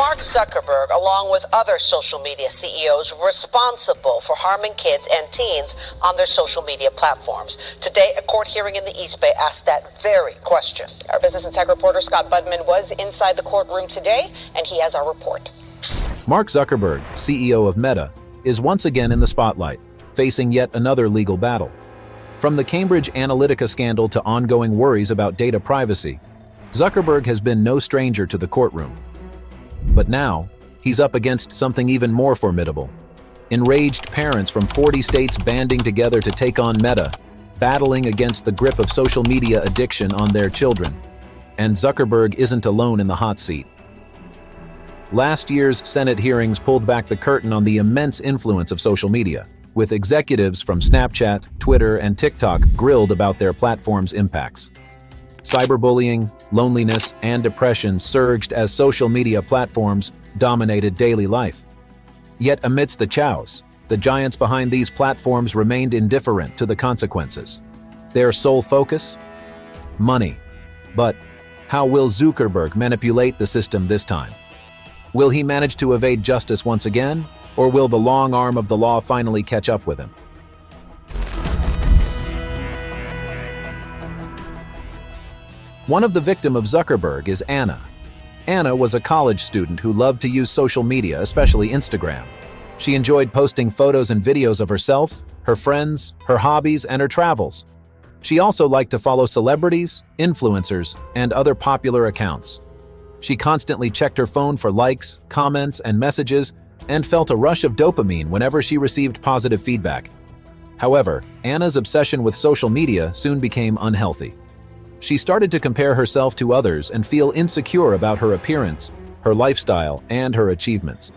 Mark Zuckerberg, along with other social media CEOs, responsible for harming kids and teens on their social media platforms. Today, a court hearing in the East Bay asked that very question. Our business and tech reporter Scott Budman was inside the courtroom today, and he has our report. Mark Zuckerberg, CEO of Meta, is once again in the spotlight, facing yet another legal battle. From the Cambridge Analytica scandal to ongoing worries about data privacy, Zuckerberg has been no stranger to the courtroom. But now, he's up against something even more formidable. Enraged parents from 40 states banding together to take on Meta, battling against the grip of social media addiction on their children. And Zuckerberg isn't alone in the hot seat. Last year's Senate hearings pulled back the curtain on the immense influence of social media, with executives from Snapchat, Twitter, and TikTok grilled about their platform's impacts. Cyberbullying, loneliness, and depression surged as social media platforms dominated daily life. Yet amidst the chaos, the giants behind these platforms remained indifferent to the consequences. Their sole focus? Money. But how will Zuckerberg manipulate the system this time? Will he manage to evade justice once again, or will the long arm of the law finally catch up with him? One of the victims of Zuckerberg is Anna. Anna was a college student who loved to use social media, especially Instagram. She enjoyed posting photos and videos of herself, her friends, her hobbies, and her travels. She also liked to follow celebrities, influencers, and other popular accounts. She constantly checked her phone for likes, comments, and messages, and felt a rush of dopamine whenever she received positive feedback. However, Anna's obsession with social media soon became unhealthy. She started to compare herself to others and feel insecure about her appearance, her lifestyle, and her achievements.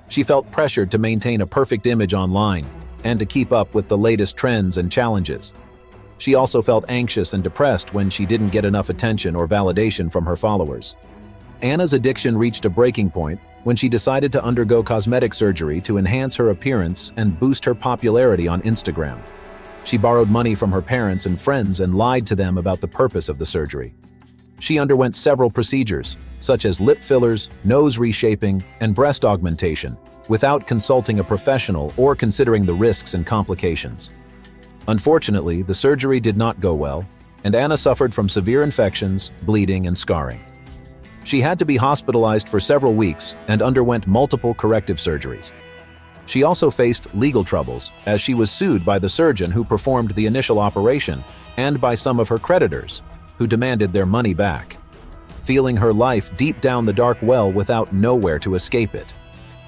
She felt pressured to maintain a perfect image online and to keep up with the latest trends and challenges. She also felt anxious and depressed when she didn't get enough attention or validation from her followers. Anna's addiction reached a breaking point when she decided to undergo cosmetic surgery to enhance her appearance and boost her popularity on Instagram. She borrowed money from her parents and friends and lied to them about the purpose of the surgery. She underwent several procedures, such as lip fillers, nose reshaping, and breast augmentation, without consulting a professional or considering the risks and complications. Unfortunately, the surgery did not go well, and Anna suffered from severe infections, bleeding, and scarring. She had to be hospitalized for several weeks and underwent multiple corrective surgeries. She also faced legal troubles, as she was sued by the surgeon who performed the initial operation and by some of her creditors, who demanded their money back. Feeling her life deep down the dark well without nowhere to escape it,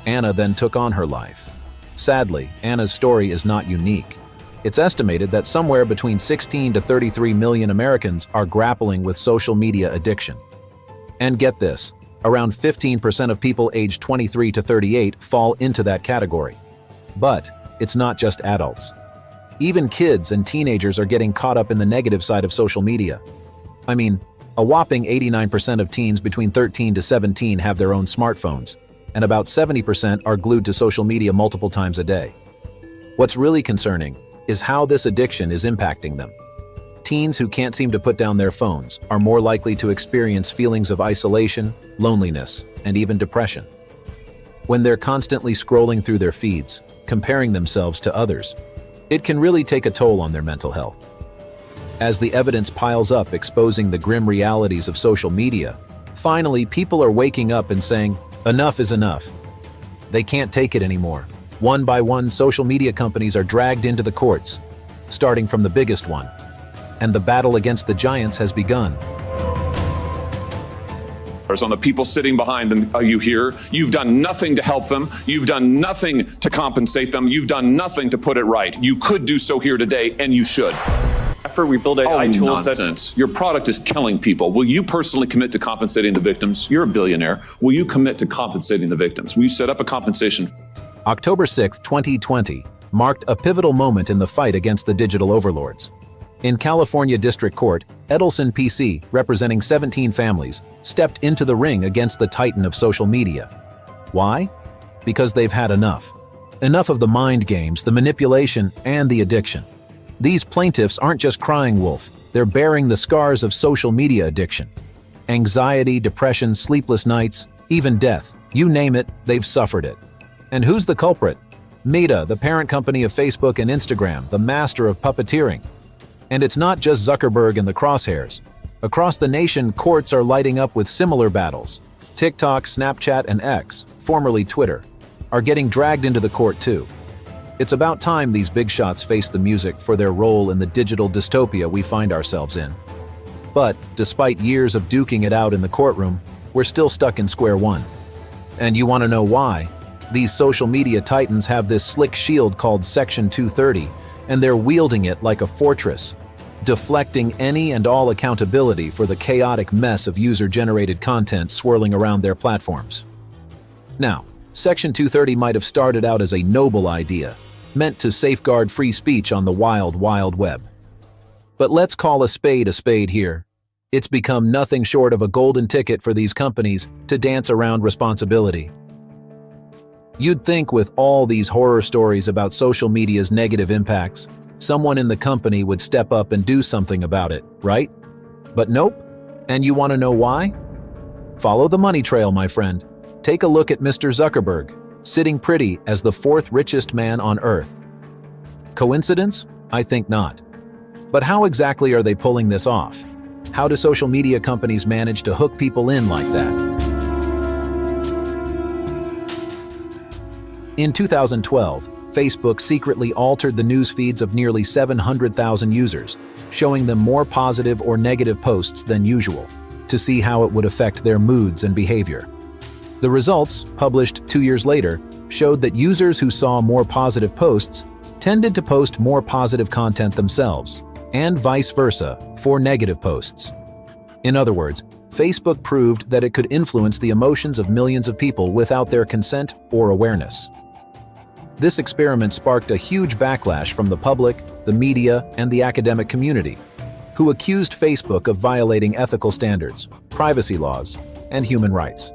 Anna then took on her life. Sadly, Anna's story is not unique. It's estimated that somewhere between 16 to 33 million Americans are grappling with social media addiction. And get this, around 15% of people aged 23 to 38 fall into that category. But it's not just adults. Even kids and teenagers are getting caught up in the negative side of social media. I mean, a whopping 89% of teens between 13 to 17 have their own smartphones, and about 70% are glued to social media multiple times a day. What's really concerning is how this addiction is impacting them. Teens who can't seem to put down their phones are more likely to experience feelings of isolation, loneliness, and even depression. When they're constantly scrolling through their feeds, comparing themselves to others, it can really take a toll on their mental health. As the evidence piles up exposing the grim realities of social media, finally people are waking up and saying, enough is enough. They can't take it anymore. One by one, social media companies are dragged into the courts, starting from the biggest one. And the battle against the giants has begun. On the people sitting behind them, are you here? You've done nothing to help them. You've done nothing to compensate them. You've done nothing to put it right. You could do so here today, and you should. After we build AI tools nonsense. Your product is killing people. Will you personally commit to compensating the victims? You're a billionaire. Will you commit to compensating the victims? Will you set up a compensation? October 6, 2020, marked a pivotal moment in the fight against the digital overlords. In California District Court, Edelson PC, representing 17 families, stepped into the ring against the titan of social media. Why? Because they've had enough. Enough of the mind games, the manipulation, and the addiction. These plaintiffs aren't just crying wolf, they're bearing the scars of social media addiction. Anxiety, depression, sleepless nights, Even death, you name it, they've suffered it. And who's the culprit? Meta, the parent company of Facebook and Instagram, the master of puppeteering. And it's not just Zuckerberg in the crosshairs. Across the nation, courts are lighting up with similar battles. TikTok, Snapchat, and X, formerly Twitter, are getting dragged into the court too. It's about time these big shots face the music for their role in the digital dystopia we find ourselves in. But, despite years of duking it out in the courtroom, we're still stuck in square one. And you want to know why? These social media titans have this slick shield called Section 230, and they're wielding it like a fortress, deflecting any and all accountability for the chaotic mess of user-generated content swirling around their platforms. Now, Section 230 might have started out as a noble idea, meant to safeguard free speech on the wild, wild web. But let's call a spade here. It's become nothing short of a golden ticket for these companies to dance around responsibility. You'd think with all these horror stories about social media's negative impacts, someone in the company would step up and do something about it, right? But nope. And you want to know why? Follow the money trail, my friend. Take a look at Mr. Zuckerberg, sitting pretty as the fourth richest man on Earth. Coincidence? I think not. But how exactly are they pulling this off? How do social media companies manage to hook people in like that? In 2012, Facebook secretly altered the news feeds of nearly 700,000 users, showing them more positive or negative posts than usual, to see how it would affect their moods and behavior. The results, published 2 years later, showed that users who saw more positive posts tended to post more positive content themselves, and vice versa for negative posts. In other words, Facebook proved that it could influence the emotions of millions of people without their consent or awareness. This experiment sparked a huge backlash from the public, the media, and the academic community, who accused Facebook of violating ethical standards, privacy laws, and human rights.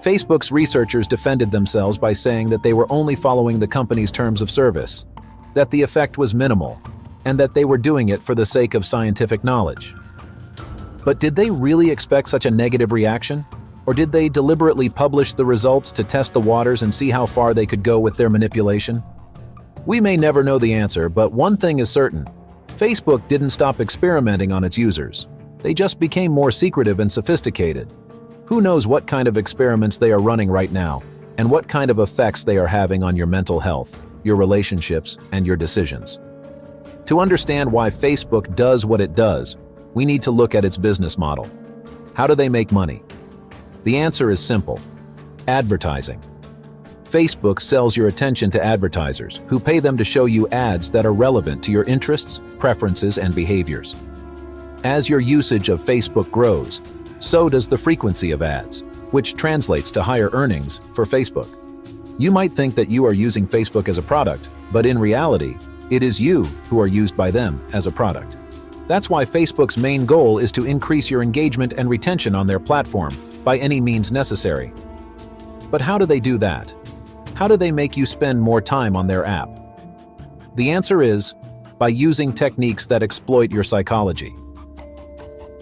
Facebook's researchers defended themselves by saying that they were only following the company's terms of service, that the effect was minimal, and that they were doing it for the sake of scientific knowledge. But did they really expect such a negative reaction? Or did they deliberately publish the results to test the waters and see how far they could go with their manipulation? We may never know the answer, but one thing is certain. Facebook didn't stop experimenting on its users. They just became more secretive and sophisticated. Who knows what kind of experiments they are running right now, and what kind of effects they are having on your mental health, your relationships, and your decisions. To understand why Facebook does what it does, we need to look at its business model. How do they make money? The answer is simple: advertising. Facebook sells your attention to advertisers, who pay them to show you ads that are relevant to your interests, preferences, and behaviors. As your usage of Facebook grows, so does the frequency of ads, which translates to higher earnings for Facebook. You might think that you are using Facebook as a product, but in reality, it is you who are used by them as a product. That's why Facebook's main goal is to increase your engagement and retention on their platform by any means necessary. But how do they do that? How do they make you spend more time on their app? The answer is by using techniques that exploit your psychology.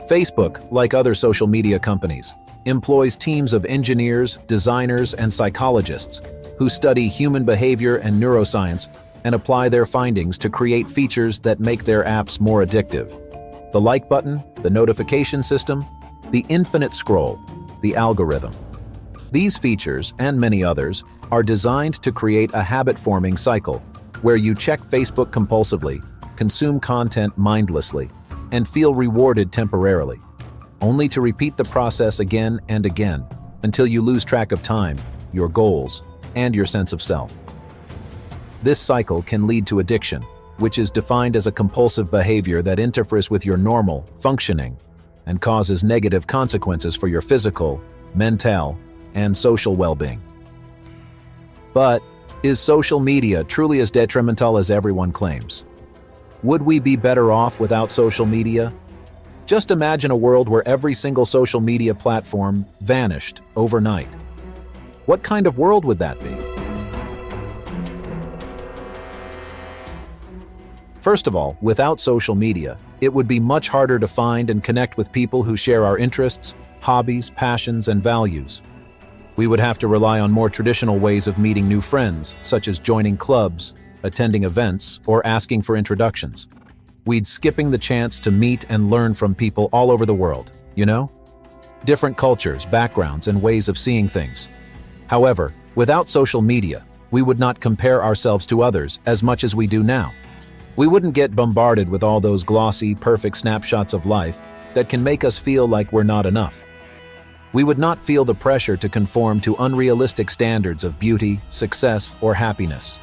Facebook, like other social media companies, employs teams of engineers, designers, and psychologists who study human behavior and neuroscience and apply their findings to create features that make their apps more addictive. The like button, the notification system, the infinite scroll, the algorithm. These features, and many others, are designed to create a habit-forming cycle where you check Facebook compulsively, consume content mindlessly, and feel rewarded temporarily, only to repeat the process again and again until you lose track of time, your goals, and your sense of self. This cycle can lead to addiction, which is defined as a compulsive behavior that interferes with your normal functioning and causes negative consequences for your physical, mental, and social well-being. But is social media truly as detrimental as everyone claims? Would we be better off without social media? Just imagine a world where every single social media platform vanished overnight. What kind of world would that be? First of all, without social media, it would be much harder to find and connect with people who share our interests, hobbies, passions, and values. We would have to rely on more traditional ways of meeting new friends, such as joining clubs, attending events, or asking for introductions. We'd skipping the chance to meet and learn from people all over the world, you know? Different cultures, backgrounds, and ways of seeing things. However, without social media, we would not compare ourselves to others as much as we do now. We wouldn't get bombarded with all those glossy, perfect snapshots of life that can make us feel like we're not enough. We would not feel the pressure to conform to unrealistic standards of beauty, success, or happiness.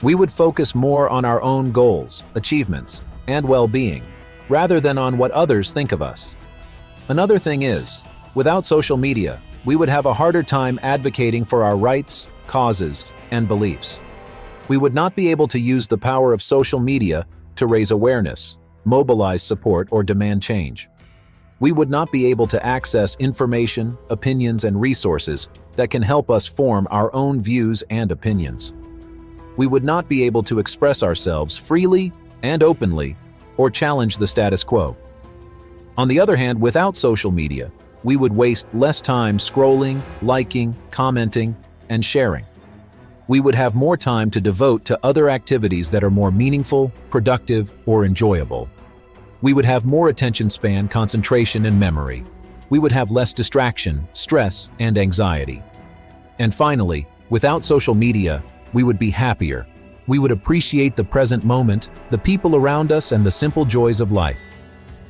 We would focus more on our own goals, achievements, and well-being, rather than on what others think of us. Another thing is, without social media, we would have a harder time advocating for our rights, causes, and beliefs. We would not be able to use the power of social media to raise awareness, mobilize support, or demand change. We would not be able to access information, opinions, and resources that can help us form our own views and opinions. We would not be able to express ourselves freely and openly, or challenge the status quo. On the other hand, without social media, we would waste less time scrolling, liking, commenting, and sharing. We would have more time to devote to other activities that are more meaningful, productive, or enjoyable. We would have more attention span, concentration, and memory. We would have less distraction, stress, and anxiety. And finally, without social media, we would be happier. We would appreciate the present moment, the people around us, and the simple joys of life.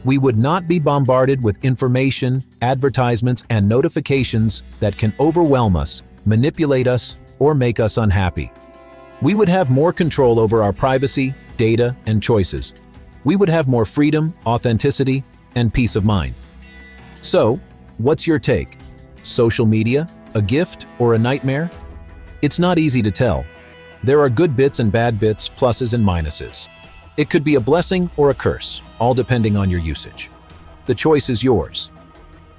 We would not be bombarded with information, advertisements, and notifications that can overwhelm us, manipulate us, or make us unhappy. We would have more control over our privacy, data, and choices. We would have more freedom, authenticity, and peace of mind. So, what's your take? Social media, a gift or a nightmare? It's not easy to tell. There are good bits and bad bits, pluses and minuses. It could be a blessing or a curse, all depending on your usage. The choice is yours.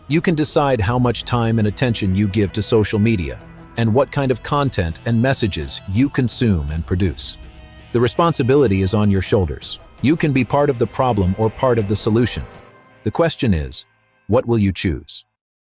You can decide how much time and attention you give to social media, and what kind of content and messages you consume and produce. The responsibility is on your shoulders. You can be part of the problem or part of the solution. The question is, what will you choose?